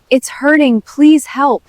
It's hurting, please help.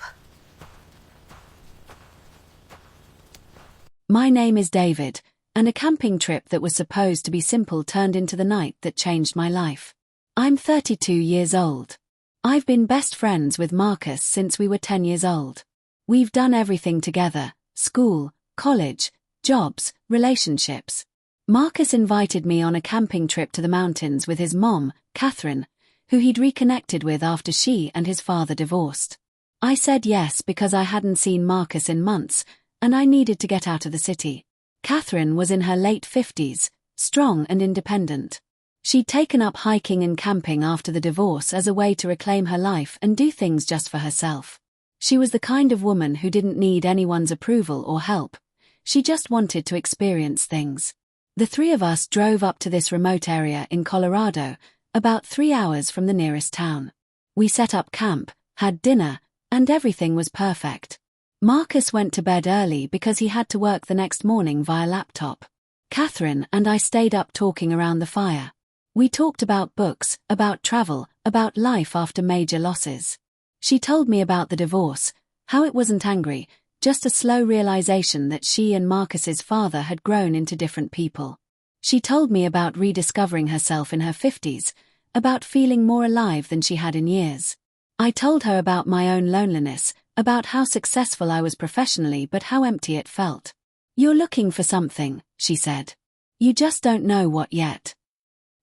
My name is David, and a camping trip that was supposed to be simple turned into the night that changed my life. I'm 32 years old. I've been best friends with Marcus since we were 10 years old. We've done everything together: school, college, jobs, relationships. Marcus invited me on a camping trip to the mountains with his mom, Catherine, who he'd reconnected with after she and his father divorced. I said yes because I hadn't seen Marcus in months, and I needed to get out of the city. Catherine was in her late 50s, strong and independent. She'd taken up hiking and camping after the divorce as a way to reclaim her life and do things just for herself. She was the kind of woman who didn't need anyone's approval or help. She just wanted to experience things. The three of us drove up to this remote area in Colorado, about 3 hours from the nearest town. We set up camp, had dinner, and everything was perfect. Marcus went to bed early because he had to work the next morning via laptop. Catherine and I stayed up talking around the fire. We talked about books, about travel, about life after major losses. She told me about the divorce, how it wasn't angry, just a slow realization that she and Marcus's father had grown into different people. She told me about rediscovering herself in her 50s, about feeling more alive than she had in years. I told her about my own loneliness, about how successful I was professionally but how empty it felt. "You're looking for something," she said. "You just don't know what yet."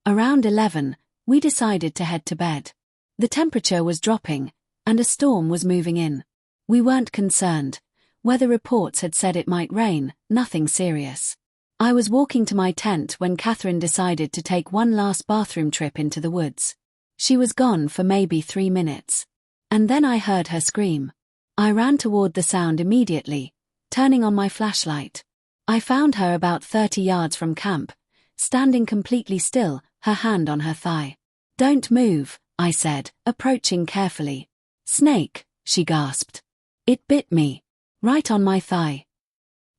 Around 11, we decided to head to bed. The temperature was dropping, and a storm was moving in. We weren't concerned. Weather reports had said it might rain, nothing serious. I was walking to my tent when Catherine decided to take one last bathroom trip into the woods. She was gone for maybe 3 minutes. And then I heard her scream. I ran toward the sound immediately, turning on my flashlight. I found her about 30 yards from camp, standing completely still, her hand on her thigh. "Don't move," I said, approaching carefully. "Snake," she gasped. "It bit me. Right on my thigh."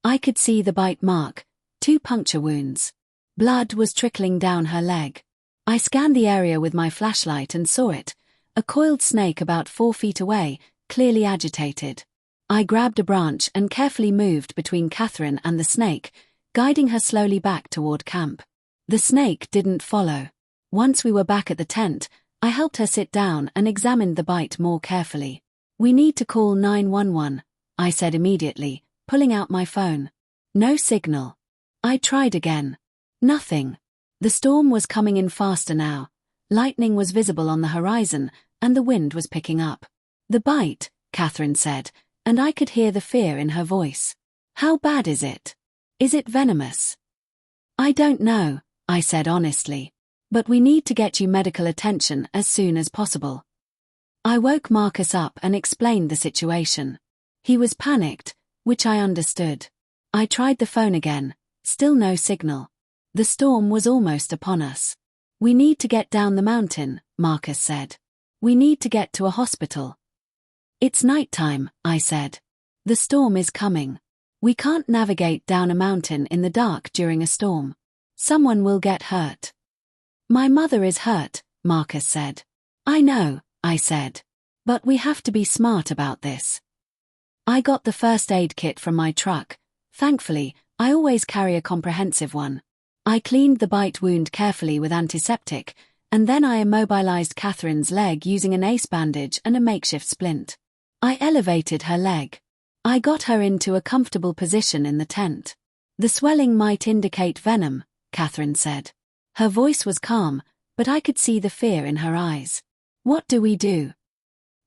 I could see the bite mark, 2 puncture wounds. Blood was trickling down her leg. I scanned the area with my flashlight and saw it, a coiled snake about 4 feet away, clearly agitated. I grabbed a branch and carefully moved between Catherine and the snake, guiding her slowly back toward camp. The snake didn't follow. Once we were back at the tent, I helped her sit down and examined the bite more carefully. "We need to call 911, I said immediately, pulling out my phone. No signal. I tried again. Nothing. The storm was coming in faster now. Lightning was visible on the horizon, and the wind was picking up. "The bite," Catherine said, and I could hear the fear in her voice. "How bad is it? Is it venomous?" "I don't know," I said honestly. "But we need to get you medical attention as soon as possible." I woke Marcus up and explained the situation. He was panicked, which I understood. I tried the phone again, still no signal. The storm was almost upon us. "We need to get down the mountain," Marcus said. "We need to get to a hospital." "It's nighttime," I said. "The storm is coming. We can't navigate down a mountain in the dark during a storm. Someone will get hurt." "My mother is hurt," Marcus said. "I know," I said. "But we have to be smart about this." I got the first aid kit from my truck. Thankfully, I always carry a comprehensive one. I cleaned the bite wound carefully with antiseptic, and then I immobilized Catherine's leg using an ace bandage and a makeshift splint. I elevated her leg. I got her into a comfortable position in the tent. "The swelling might indicate venom," Catherine said. Her voice was calm, but I could see the fear in her eyes. "What do we do?"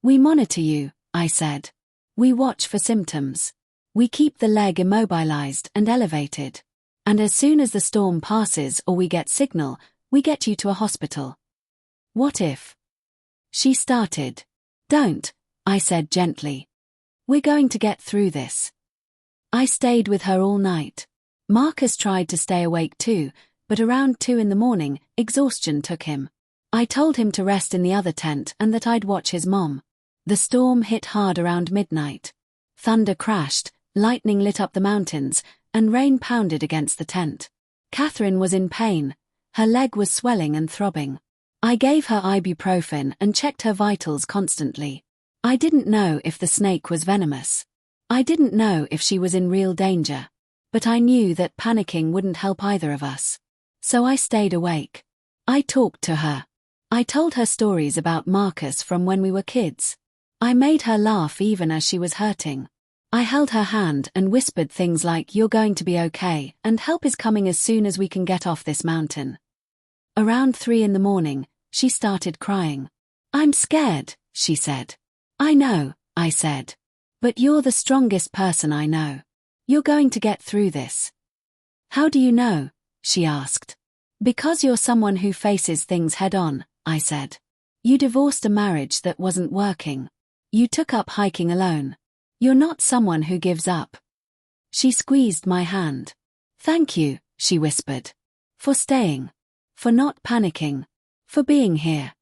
"We monitor you," I said. "We watch for symptoms. We keep the leg immobilized and elevated. And as soon as the storm passes or we get signal, we get you to a hospital." "What if?" she started. "Don't," I said gently. "We're going to get through this." I stayed with her all night. Marcus tried to stay awake too, but around 2 in the morning, exhaustion took him. I told him to rest in the other tent and that I'd watch his mom. The storm hit hard around midnight. Thunder crashed, lightning lit up the mountains, and rain pounded against the tent. Catherine was in pain. Her leg was swelling and throbbing. I gave her ibuprofen and checked her vitals constantly. I didn't know if the snake was venomous. I didn't know if she was in real danger. But I knew that panicking wouldn't help either of us. So I stayed awake. I talked to her. I told her stories about Marcus from when we were kids. I made her laugh even as she was hurting. I held her hand and whispered things like, "You're going to be okay, and help is coming as soon as we can get off this mountain." Around 3 in the morning, she started crying. "I'm scared," she said. "I know," I said. "But you're the strongest person I know. You're going to get through this." "How do you know?" she asked. "Because you're someone who faces things head-on," I said. "You divorced a marriage that wasn't working. You took up hiking alone. You're not someone who gives up." She squeezed my hand. "Thank you," she whispered. "For staying. For not panicking. For being here."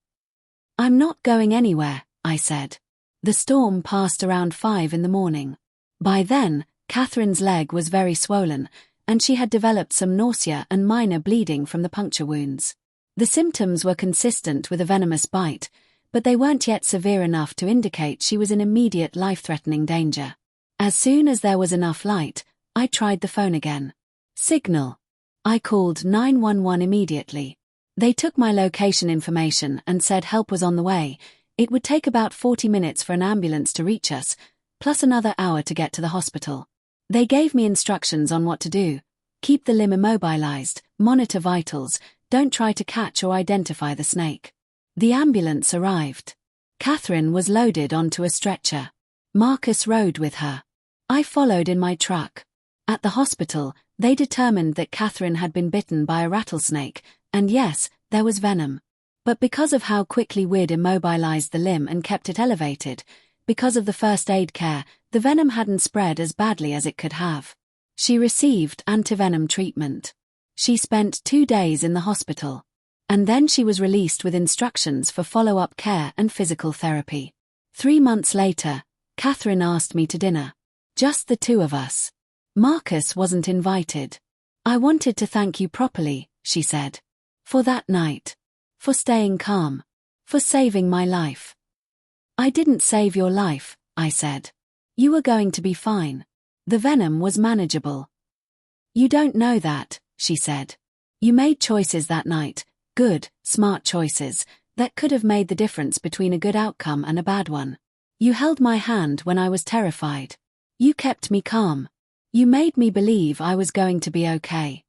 "I'm not going anywhere," I said. The storm passed around 5 in the morning. By then, Catherine's leg was very swollen, and she had developed some nausea and minor bleeding from the puncture wounds. The symptoms were consistent with a venomous bite, but they weren't yet severe enough to indicate she was in immediate life-threatening danger. As soon as there was enough light, I tried the phone again. Signal. I called 911 immediately. They took my location information and said help was on the way. It would take about 40 minutes for an ambulance to reach us, plus another hour to get to the hospital. They gave me instructions on what to do. Keep the limb immobilized, monitor vitals, don't try to catch or identify the snake. The ambulance arrived. Catherine was loaded onto a stretcher. Marcus rode with her. I followed in my truck. At the hospital, they determined that Catherine had been bitten by a rattlesnake, and yes, there was venom. But because of how quickly we'd immobilized the limb and kept it elevated, because of the first aid care, the venom hadn't spread as badly as it could have. She received antivenom treatment. She spent 2 days in the hospital. And then she was released with instructions for follow-up care and physical therapy. 3 months later, Catherine asked me to dinner. Just the two of us. Marcus wasn't invited. "I wanted to thank you properly," she said. "For that night. For staying calm. For saving my life." "I didn't save your life," I said. "You were going to be fine. The venom was manageable." "You don't know that," she said. "You made choices that night. Good, smart choices, that could have made the difference between a good outcome and a bad one. You held my hand when I was terrified. You kept me calm. You made me believe I was going to be okay."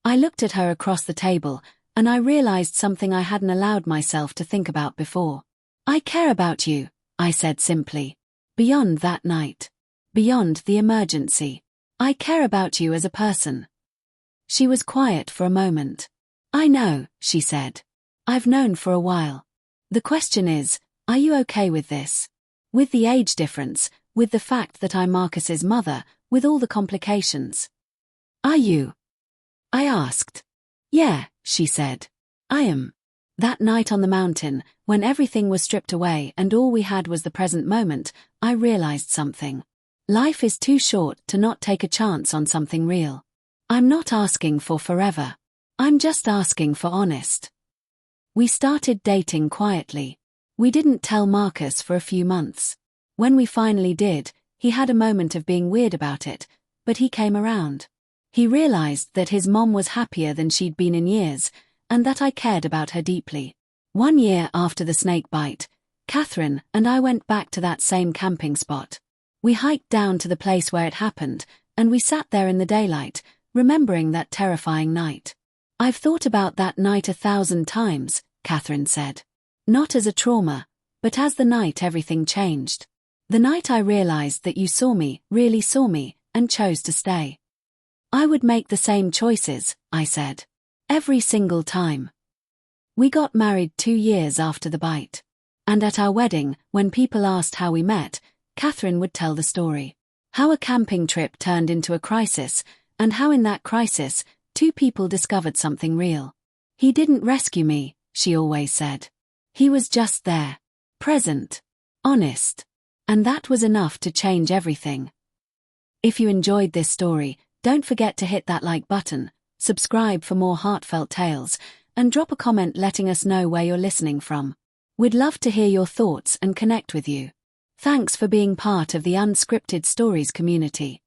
I looked at her across the table, and I realized something I hadn't allowed myself to think about before. "I care about you," I said simply. "Beyond that night. Beyond the emergency. I care about you as a person." She was quiet for a moment. "I know," she said. "I've known for a while. The question is, are you okay with this? With the age difference, with the fact that I'm Marcus's mother, with all the complications. Are you?" I asked. "Yeah," she said. "I am." That night on the mountain, when everything was stripped away and all we had was the present moment, I realized something. Life is too short to not take a chance on something real. I'm not asking for forever. I'm just asking for honest. We started dating quietly. We didn't tell Marcus for a few months. When we finally did, he had a moment of being weird about it, but he came around. He realized that his mom was happier than she'd been in years, and that I cared about her deeply. 1 year after the snake bite, Catherine and I went back to that same camping spot. We hiked down to the place where it happened, and we sat there in the daylight, remembering that terrifying night. "I've thought about that night 1,000 times, Catherine said. "Not as a trauma, but as the night everything changed. The night I realized that you saw me, really saw me, and chose to stay." "I would make the same choices," I said. "Every single time." We got married 2 years after the bite. And at our wedding, when people asked how we met, Catherine would tell the story. How a camping trip turned into a crisis, and how in that crisis, 2 people discovered something real. "He didn't rescue me," she always said. "He was just there. Present. Honest. And that was enough to change everything." If you enjoyed this story, don't forget to hit that like button, subscribe for more heartfelt tales, and drop a comment letting us know where you're listening from. We'd love to hear your thoughts and connect with you. Thanks for being part of the Unscripted Stories community.